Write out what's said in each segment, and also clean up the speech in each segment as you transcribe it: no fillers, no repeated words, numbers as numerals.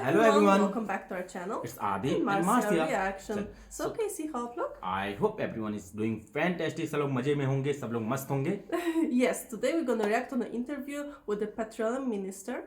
Hello everyone. Welcome back to our channel. It's Adi and Marcia Marcia. Reaction. So कैसी हो आप लोग? I hope everyone is doing fantastic. सब लोग मजे में होंगे, सब लोग मस्त होंगे. Yes, today we're gonna react on an interview with the Petroleum Minister,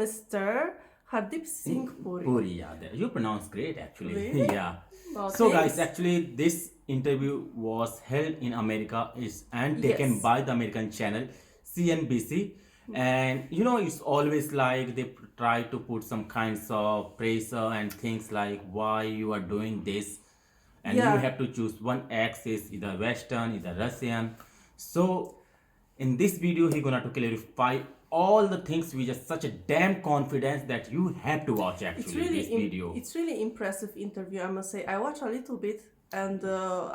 Mr. Hardeep Singh Puri. Puri, yeah. You pronounce great actually. Really? Yeah. Well, So thanks. guys, actually this interview was held in America and taken Yes. by the American channel CNBC. And you know, it's always like they try to put some kinds of pressure and things like why you are doing this, and Yeah. you have to choose one axis, either Western, either Russian. So in this video, he's gonna to clarify all the things with just such a damn confidence that you have to watch actually this video. It's really impressive interview, I must say. I watched a little bit and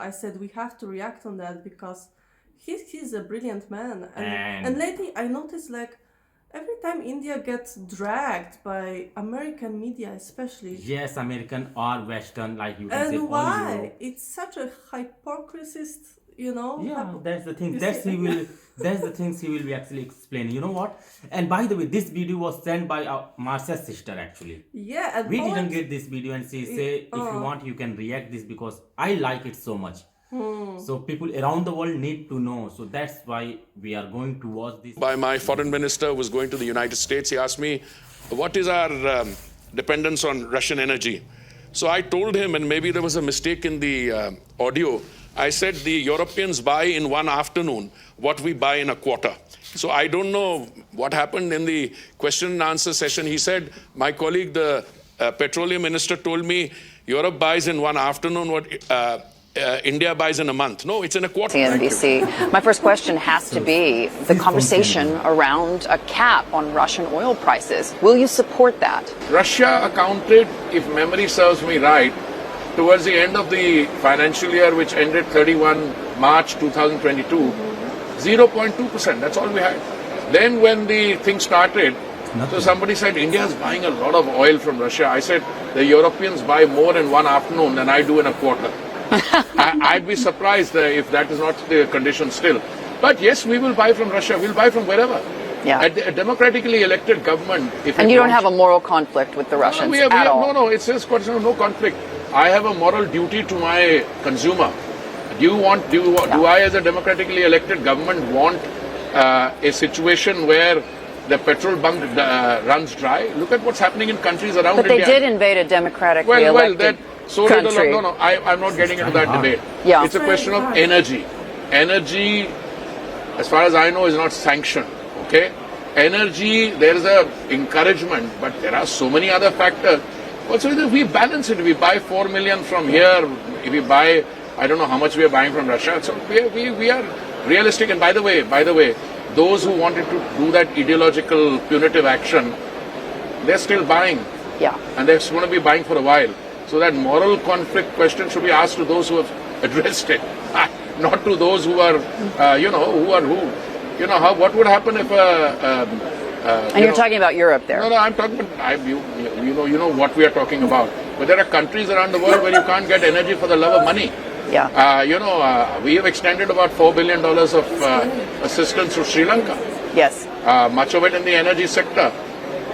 I said we have to react on that because he's a brilliant man. And lately I noticed like every time India gets dragged by American media especially. Yes, American or Western, like you can say. And all why? Europe. It's such a hypocrisist, you know? Yeah, that's the thing. You That's see? he will. That's the things he will be actually explaining. You know what? And by the way, this video was sent by Marcia's sister actually. Yeah, and We Paul- didn't get this video, and she say if you want, you can react this because I like it so much. So people around the world need to know. So that's why we are going to watch this. By my foreign minister who was going to the United States, he asked me, what is our dependence on Russian energy? So I told him, and maybe there was a mistake in the audio, I said the Europeans buy in one afternoon what we buy in a quarter. So I don't know what happened in the question and answer session. He said, my colleague, the petroleum minister, told me Europe buys in one afternoon what India buys in a month. No, it's in a quarter. CNBC. My first question has to be the conversation around a cap on Russian oil prices. Will you support that? Russia accounted, if memory serves me right, towards the end of the financial year, which ended 31 March 2022, 0.2%. That's all we had. Then when the thing started, so somebody said, India is buying a lot of oil from Russia. I said, the Europeans buy more in one afternoon than I do in a quarter. I'd be surprised if that is not the condition still. But yes, we will buy from Russia. We'll buy from wherever. Yeah. A democratically elected government. If And it you don't wants- have a moral conflict with the Russians at all? No, it's just question of no conflict. I have a moral duty to my consumer. Do I, as a democratically elected government, want a situation where the petrol bunk runs dry? Look at what's happening in countries around But they India. did invade a democratically Well, elected so did a lot. country. No, I'm not getting into that debate. Yeah. It's a question of energy. Energy, as far as I know, is not sanctioned. Okay, energy, there is a encouragement, but there are so many other factors. Also, if we balance it, we buy 4 million from here. If we buy, I don't know how much we are buying from Russia. So we are realistic. And by the way, those who wanted to do that ideological punitive action, they're still buying. Yeah. And they're going to be buying for a while. So that moral conflict question should be asked to those who have addressed it, not to those who are, what would happen if And you're talking about Europe there. No, I'm talking about, you know what we are talking about. But there are countries around the world where you can't get energy for the love of money. Yeah. We have extended about $4 billion of assistance to Sri Lanka. Yes. Much of it in the energy sector.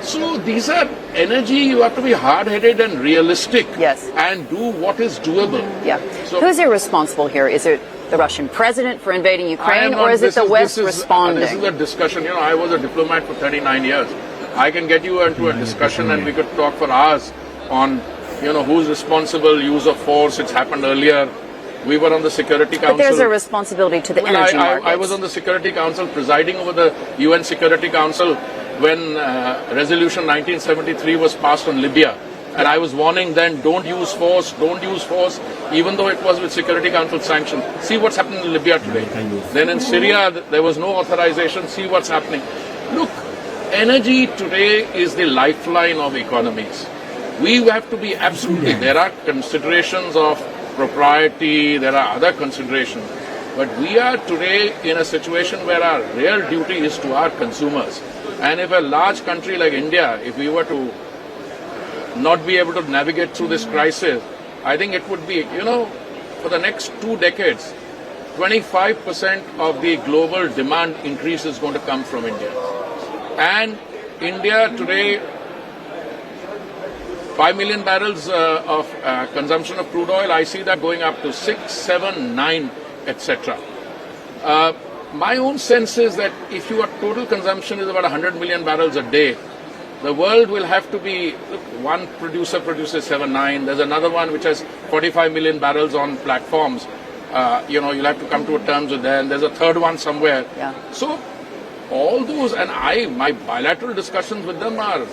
So these are energy, you have to be hard-headed and realistic. Yes. And do what is doable. Yeah. So- Who's irresponsible here? Is it the Russian president for invading I am Ukraine, not- or is it the West This responding? is a discussion. I was a diplomat for 39 years. I can get you into a discussion and we could talk for hours on, who's responsible, use of force. It's happened earlier. We were on the Security Council. But there's a responsibility to the energy markets. I was on the Security Council, presiding over the UN Security Council when Resolution 1973 was passed on Libya. And I was warning then, don't use force, even though it was with Security Council sanctions. See what's happening in Libya today. Then in Syria, there was no authorization. See what's happening. Look, energy today is the lifeline of economies. We have to be absolutely, there are considerations of propriety, there are other considerations. But we are today in a situation where our real duty is to our consumers. And if a large country like India, if we were to not be able to navigate through this crisis, I think it would be, for the next 2 decades, 25% of the global demand increase is going to come from India. And India today 5 million barrels of consumption of crude oil. I see that going up to 6, 7, 9, etc. My own sense is that if your total consumption is about 100 million barrels a day, the world will have to be, look, one producer produces 7, 9. There's another one which has 45 million barrels on platforms. You'll have to come to terms with that. And there's a third one somewhere. Yeah. So all those, and my bilateral discussions with them are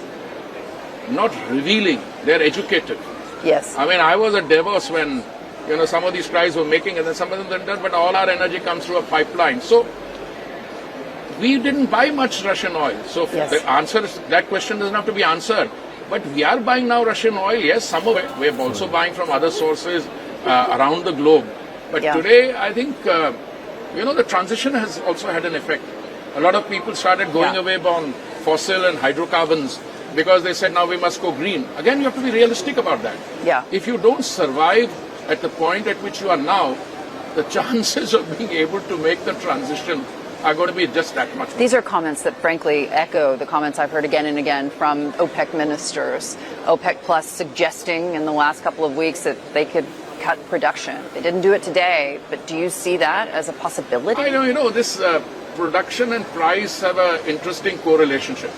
not revealing. They're educated. Yes. I mean, I was at Davos when, some of these tries were making, and then some of them didn't, but all our energy comes through a pipeline. So we didn't buy much Russian oil. So Yes. the answer is, that question doesn't have to be answered. But we are buying now Russian oil. Yes, some of it. We're also buying from other sources around the globe. But Yeah. today, I think, the transition has also had an effect. A lot of people started going Yeah. away from fossil and hydrocarbons because they said, now we must go green. Again, you have to be realistic about that. Yeah. If you don't survive at the point at which you are now, the chances of being able to make the transition are going to be just that much. These are comments that frankly echo the comments I've heard again and again from OPEC ministers. OPEC Plus suggesting in the last couple of weeks that they could cut production. They didn't do it today, but do you see that as a possibility? I know, this production and price have an interesting correlationship.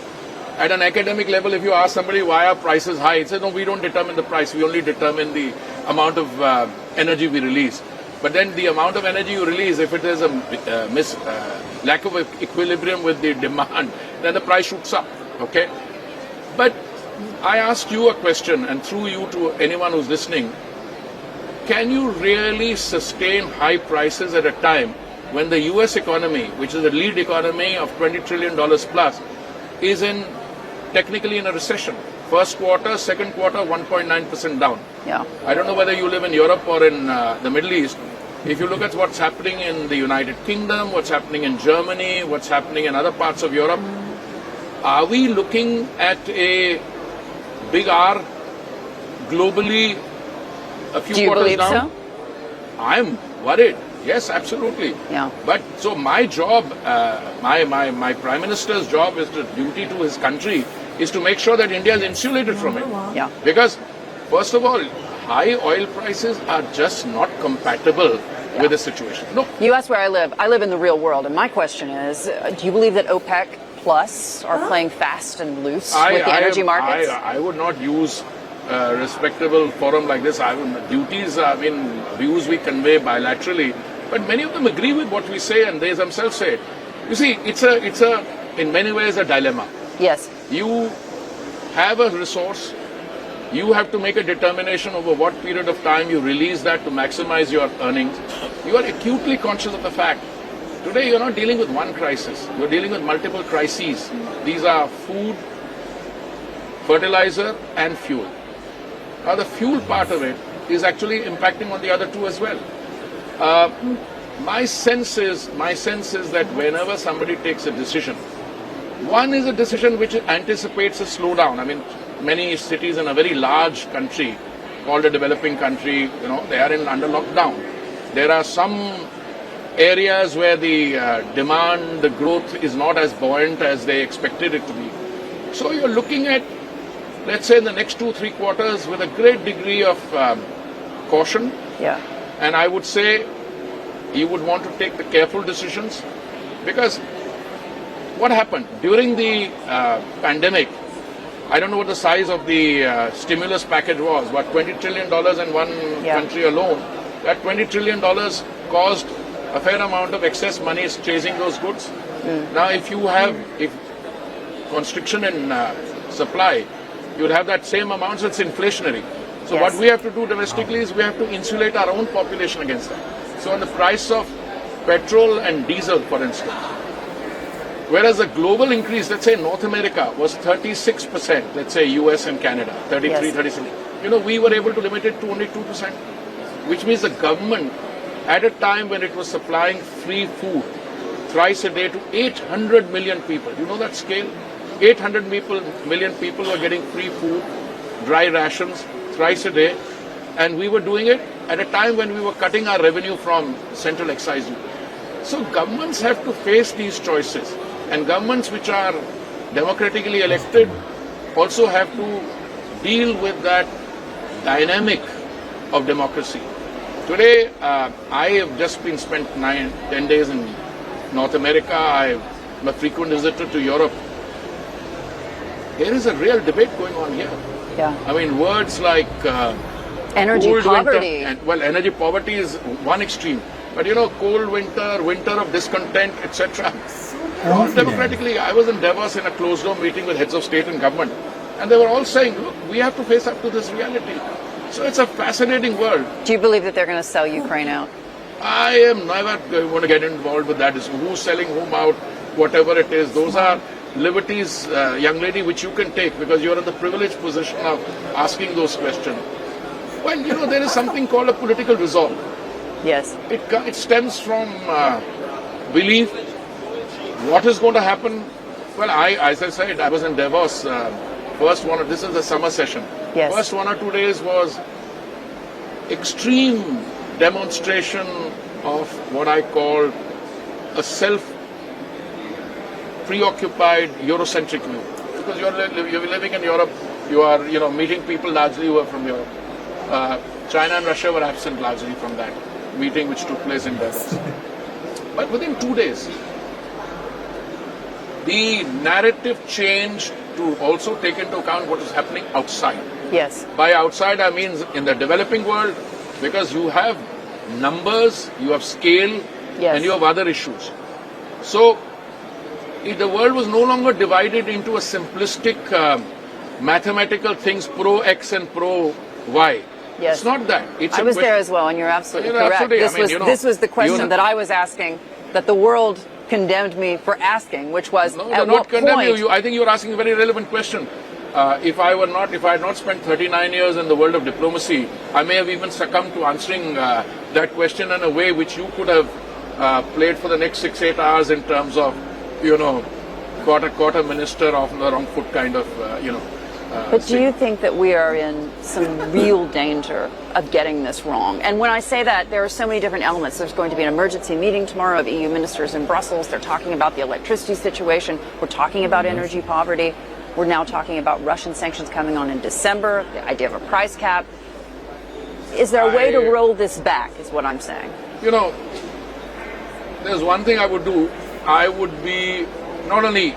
At an academic level, if you ask somebody why are prices high, it says, no, we don't determine the price, we only determine the amount of energy we release. But then the amount of energy you release, if it is a lack of equilibrium with the demand, then the price shoots up, okay? But I ask you a question, and through you to anyone who's listening, can you really sustain high prices at a time when the US economy, which is the lead economy of $20 trillion plus, is technically in a recession? First quarter, second quarter, 1.9% down. Yeah. I don't know whether you live in Europe or in the Middle East. If you look at what's happening in the United Kingdom, what's happening in Germany, what's happening in other parts of Europe, are we looking at a big R globally a few Do you quarters believe down? so? I'm worried. Yes, absolutely. Yeah. But so my job, my Prime Minister's job is duty to his country is to make sure that India is insulated from it. Yeah. Because, first of all, high oil prices are just not compatible with the situation. No. You asked where I live. I live in the real world, and my question is, do you believe that OPEC Plus are playing fast and loose with the energy markets? I would not use a respectable forum like this. Views we convey bilaterally, but many of them agree with what we say, and they themselves say it. You see, it's in many ways a dilemma. Yes. You have a resource, you have to make a determination over what period of time you release that to maximize your earnings. You are acutely conscious of the fact, today you're not dealing with one crisis, you're dealing with multiple crises. These are food, fertilizer and fuel. Now the fuel part of it is actually impacting on the other two as well. My sense is that whenever somebody takes a decision, one is a decision which anticipates a slowdown. I mean, many cities in a very large country, called a developing country, they are under lockdown. There are some areas where the demand, the growth is not as buoyant as they expected it to be. So you're looking at, let's say, in the next 2-3 quarters with a great degree of caution. Yeah. And I would say you would want to take the careful decisions, because what happened during the pandemic, I don't know what the size of the stimulus package was, but $20 trillion in one country alone, that $20 trillion caused a fair amount of excess money is chasing those goods. Now, if constriction in supply, you would have that same amount, so it's inflationary. So Yes. what we have to do domestically is we have to insulate our own population against that. So on the price of petrol and diesel, for instance, whereas the global increase, let's say North America, was 36%, let's say US and Canada, 33, Yes. 36. We were able to limit it to only 2%, which means the government, at a time when it was supplying free food thrice a day to 800 million people, you know that scale? 800 million people were getting free food, dry rations, thrice a day, and we were doing it at a time when we were cutting our revenue from central excise duty. So governments have to face these choices, and governments which are democratically elected also have to deal with that dynamic of democracy. Today, I have just been spent 10 days in North America. I'm a frequent visitor to Europe. There is a real debate going on here. Yeah. I mean, words like Energy cold poverty. winter, well, energy poverty is one extreme, but you know, cold winter, winter of discontent, etc. Democratically, I was in Davos in a closed-door meeting with heads of state and government, and they were all saying, look, we have to face up to this reality. So it's a fascinating world. Do you believe that they're going to sell Ukraine out? I am never going to get involved with that. It's who's selling whom out, whatever it is. Those are liberties, young lady, which you can take because you're in the privileged position of asking those questions. Well, you know, there is something called a political resolve. Yes. It stems from belief. What is going to happen? Well, as I said, I was in Davos. This is the summer session. Yes. First 1 or 2 days was extreme demonstration of what I call a self-preoccupied Eurocentric view. Because you're living in Europe, you are meeting people largely who are from Europe. China and Russia were absent largely from that meeting which took place in Davos. But within 2 days, the narrative changed to also take into account what is happening outside. Yes. By outside, I mean in the developing world, because you have numbers, you have scale, Yes. and you have other issues. So, the world was no longer divided into a simplistic mathematical things, pro X and pro Y. Yes. It's not that. It's I a was there question- as well, and you're absolutely You're correct. absolutely- I This mean, was you know, this was the question you- that I was asking, that the world condemned me for asking, which was No, at they're what not condemn point? you. I think you're asking a very relevant question. If I had not spent 39 years in the world of diplomacy, I may have even succumbed to answering that question in a way which you could have played for the next 6-8 hours in terms of, caught a minister off on the wrong foot kind of, But do thing. you think that we are in some real danger of getting this wrong? And when I say that, there are so many different elements. There's going to be an emergency meeting tomorrow of EU ministers in Brussels. They're talking about the electricity situation. We're talking about energy poverty. We're now talking about Russian sanctions coming on in December, the idea of a price cap. Is there a way to roll this back, is what I'm saying? There's one thing I would do. I would be, not only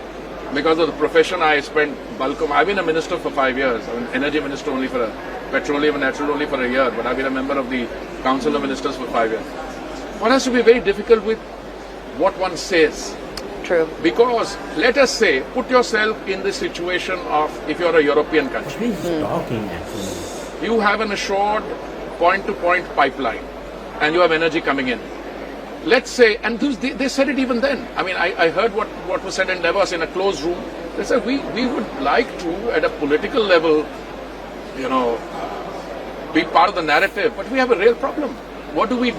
because of the profession I spent bulk of, I've been a minister for 5 years. I'm an energy minister only for petroleum and natural only for a year, but I've been a member of the Council of Ministers for 5 years. One has to be very difficult with what one says. True. Because, let us say, put yourself in the situation of if you're a European country. He's talking actually. You have an assured point-to-point pipeline and you have energy coming in. Let's say, and they said it even then. I mean, I heard what was said in Davos in a closed room. They said, we would like to, at a political level, be part of the narrative, but we have a real problem. What do? We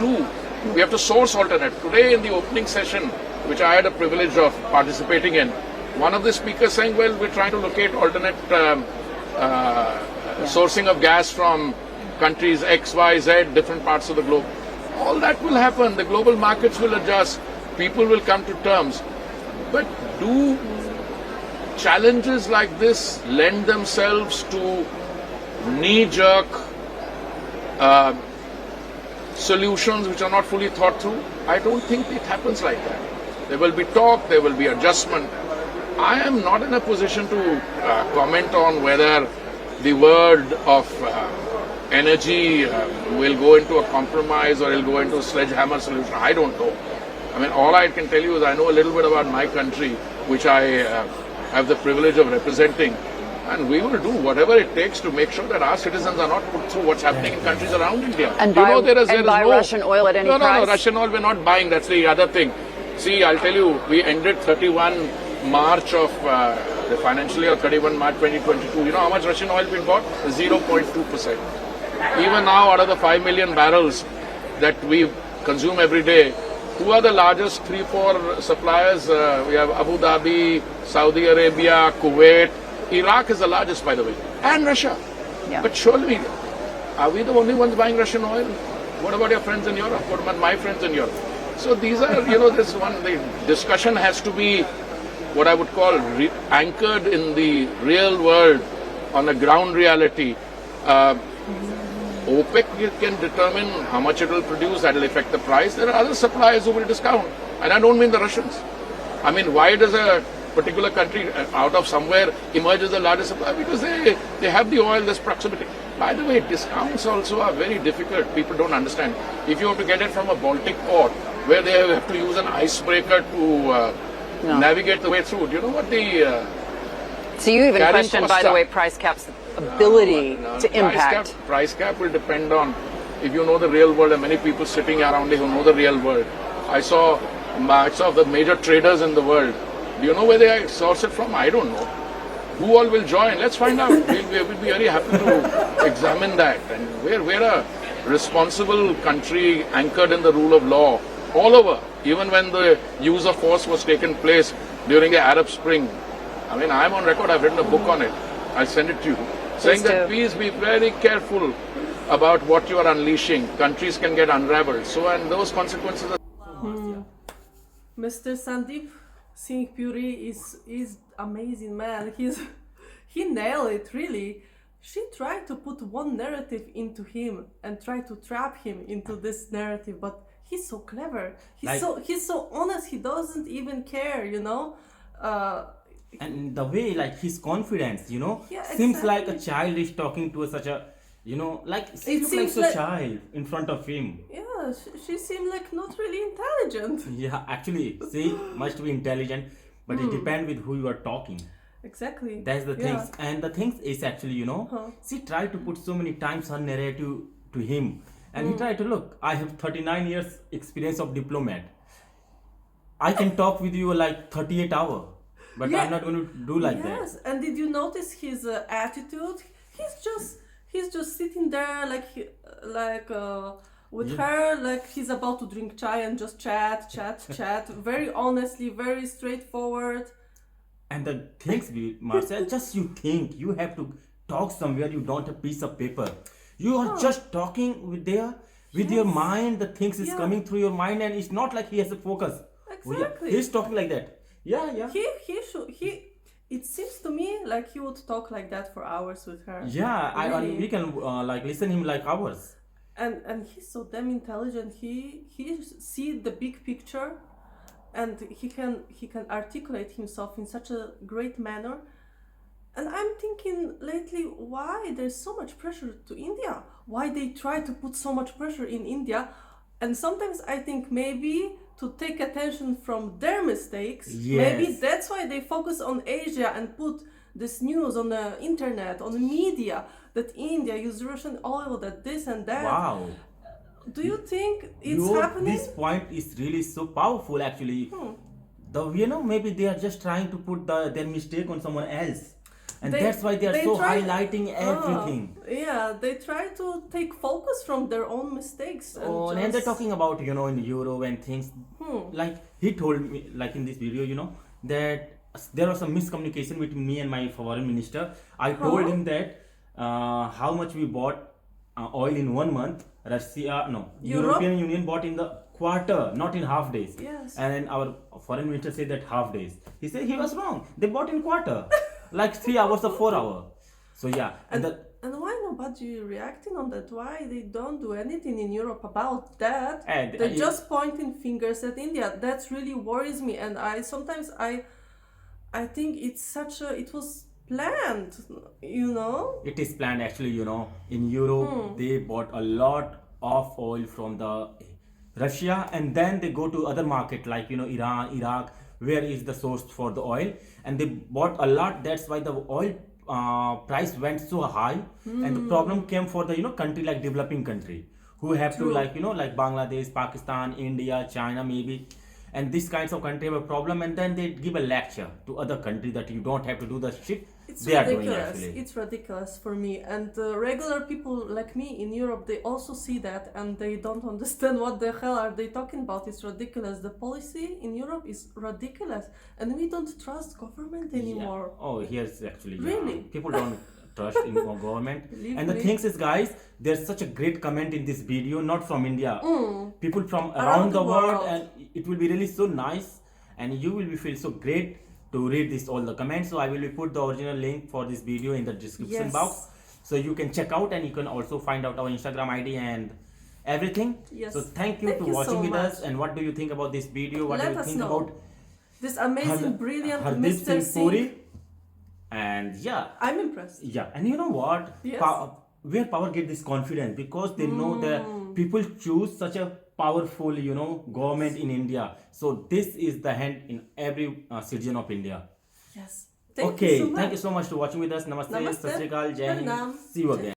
have to source alternate. Today in the opening session, which I had a privilege of participating in, one of the speakers saying, well, we're trying to locate alternate sourcing of gas from countries X, Y, Z, different parts of the globe. All that will happen. The global markets will adjust. People will come to terms. But do challenges like this lend themselves to knee-jerk solutions which are not fully thought through? I don't think it happens like that. There will be talk, there will be adjustment. I am not in a position to comment on whether the world of energy will go into a compromise or it will go into a sledgehammer solution. I don't know. I mean, all I can tell you is I know a little bit about my country, which I have the privilege of representing. And we will do whatever it takes to make sure that our citizens are not put through what's happening in countries around India. And You buy, know, there is no, Russian oil at any no, price? No, Russian oil we're not buying. That's the other thing. See, I'll tell you, we ended 31 March of the financial year, 31 March 2022. You know how much Russian oil we bought? 0.2%. Even now, out of the 5 million barrels that we consume every day, who are the largest 3-4 suppliers? We have Abu Dhabi, Saudi Arabia, Kuwait. Iraq is the largest, by the way, and Russia. Yeah. But surely, are we the only ones buying Russian oil? What about your friends in Europe? What about my friends in Europe? So these are, the discussion has to be what I would call anchored in the real world on the ground reality, OPEC can determine how much it will produce. That will affect the price. There are other suppliers who will discount, and I don't mean the Russians. I mean, why does a particular country out of somewhere emerge as the largest supplier? Because they have the oil, there's proximity. By the way, discounts also are very difficult. People don't understand. If you have to get it from a Baltic port, where they have to use an icebreaker to navigate the way through, do you know what the So you even carrying question, by costs the are? way, price cap's ability to impact. Price cap will depend on if you know the real world, and many people sitting around here who know the real world. I saw the major traders in the world. Do you know where they source it from? I don't know. Who all will join? Let's find out. We'll be very happy to examine that. And we're a responsible country anchored in the rule of law all over. Even when the use of force was taken place during the Arab Spring, I mean, I'm on record. I've written a book on it. I'll send it to you, saying that please be very careful about what you are unleashing. Countries can get unraveled. So, and those consequences are. Mr. Sandeep Singh Puri is amazing man. He nailed it really. She tried to put one narrative into him and try to trap him into this narrative, but he's so clever. He's so honest. He doesn't even care, you know. And the way, like, his confidence, you know, Yeah, seems like a exactly. child is talking to such a, you know, like, she It looks like seems a like- child in front of him. Yeah, she seemed like not really intelligent. Yeah, actually, she must be intelligent, but it depends with who you are talking. Exactly. That's the Yeah. things. And the things is actually, you know, she tried to put so many times her narrative to him. And he tried to look, I have 39 years experience of diplomat. I can talk with you like 38 hours, but Yeah. I'm not going to do like that. Yes, and did you notice his attitude? He's just sitting there with her, like he's about to drink chai and just chat, very honestly, very straightforward. And the things, Marcel, just you think you have to talk somewhere, you don't have piece of paper. You are just talking with your mind, the things is Yeah. coming through your mind, and it's not like he has a focus. Exactly. He's talking like that. Yeah. It seems to me like he would talk like that for hours with her. Yeah, Really. we can like listen him like hours. And he's so damn intelligent. He see the big picture, and he can articulate himself in such a great manner. And I'm thinking lately, why there's so much pressure to India? Why they try to put so much pressure in India? And sometimes I think maybe to take attention from their mistakes, maybe Yes. that's why they focus on Asia and put this news on the internet, on the media, that India use Russian oil, that this and that. Wow. Do you think it's happening? This point is really so powerful actually. Maybe they are just trying to put their mistake on someone else. And that's why they are so highlighting everything. Yeah, they try to take focus from their own mistakes. And And they're talking about, in Euro and things. Like he told me, like in this video, that there was some miscommunication between me and my foreign minister. I told him that how much we bought oil in 1 month. European Union bought in the quarter, not in half days. Yes. And then our foreign minister said that half days. He said he was wrong. They bought in quarter, like 3 hours or 4 hours. So yeah, And why nobody reacting on that? Why they don't do anything in Europe about that? And They're just pointing fingers at India. That really worries me. And I think it was planned, it is planned actually, in Europe they bought a lot of oil from the Russia, and then they go to other market like Iran, Iraq, where is the source for the oil, and they bought a lot. That's why the oil price went so high, and the problem came for the country like developing country who have to like Bangladesh, Pakistan, India, China maybe. And these kinds of country have a problem, and then they give a lecture to other country that you don't have to do the shit It's they are doing ridiculous. actually. It's ridiculous for me. And regular people like me in Europe, they also see that, and they don't understand what the hell are they talking about. It's ridiculous. The policy in Europe is ridiculous, and we don't trust government anymore. Yeah. Oh, here's actually Really? people don't trust in our government. Believe And the me. things is, guys, there's such a great comment in this video, not from India, people from Around around the the world, world. and it will be really so nice, and you will be feel so great to read this all the comments. So I will put the original link for this video in the description Yes. box, so you can check out, and you can also find out our Instagram ID and everything. Yes. So thank you Thank to you watching so with much. us. And what do you think about this video? What Let do you us think know. about This amazing, brilliant Hardeep Mr. Singh Singh. Puri? And yeah, I'm impressed. yeah, and you know what? Yes. Where power get this confidence, because they know that people choose such a powerful, government in India. So this is the hand in every citizen of India. Yes. Thank Okay, you so much. thank you so much for watching with us. Namaste, Namaste. Sat Sri Akal, Jai Hind. Pranam. See you again.